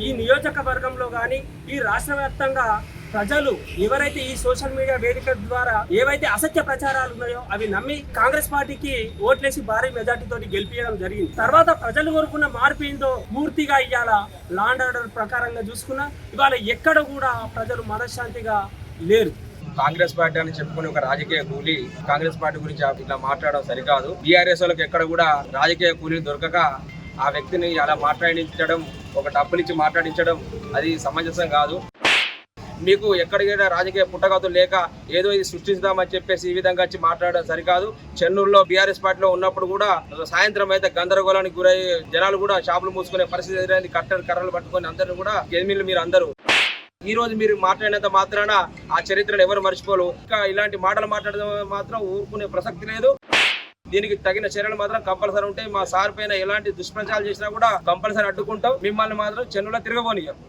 ఈ నియోజకవర్గంలో కానీ ఈ రాష్ట్ర వ్యాప్తంగా ప్రజలు ఎవరైతే ఈ సోషల్ మీడియా వేదిక ద్వారా ఏవైతే అసత్య ప్రచారాలు ఉన్నాయో అవి నమ్మి కాంగ్రెస్ పార్టీకి ఓట్లేసి భారీ మెజార్టీతో గెలిపించడం జరిగింది. తర్వాత ప్రజలు కోరుకున్న మార్పు ఏందో పూర్తిగా ఇవాళ లా అండ్ ఆర్డర్ ప్రకారంగా చూసుకున్నా ఇవాళ ఎక్కడ కూడా ప్రజలు మనశ్శాంతిగా లేరు. కాంగ్రెస్ పార్టీ అని చెప్పుకుని ఒక రాజకీయ కూలీ కాంగ్రెస్ పార్టీ గురించి ఇట్లా మాట్లాడడం సరికాదు. బీఆర్ఎస్ వాళ్ళకి ఎక్కడ కూడా రాజకీయ కూలీలు దొరకక ఆ వ్యక్తిని అలా మాట్లాడించడం, ఒక డబ్బులిచ్చి మాట్లాడించడం అది సమంజసం కాదు. మీకు ఎక్కడికైనా రాజకీయ పుట్టగతులు లేక ఏదో ఇది సృష్టిస్తామని చెప్పేసి ఈ విధంగా వచ్చి మాట్లాడడం సరికాదు. చెన్నూరులో బీఆర్ఎస్ పార్టీలో ఉన్నప్పుడు కూడా సాయంత్రం అయితే గందరగోళానికి గురై జనాలు కూడా షాపులు మూసుకునే పరిస్థితి ఎదురైంది. కర్రలు పట్టుకొని అందరూ కూడా ఎనిమిలు మీరు అందరూ ఈ రోజు మీరు మాట్లాడినంత మాత్రాన ఆ చరిత్రను ఎవరు మర్చిపోరు. ఇంకా ఇలాంటి మాటలు మాట్లాడడం మాత్రం ఊరుకునే ప్రసక్తి లేదు. దీనికి తగిన చర్యలు మాత్రం కంపల్సరీ ఉంటాయి. మా సార్ పైన ఎలాంటి దుష్ప్రచారాలు చేసినా కూడా కంపల్సరీ అడ్డుకుంటాం. మిమ్మల్ని మాత్రం చెన్నులో తిరగబోనియం.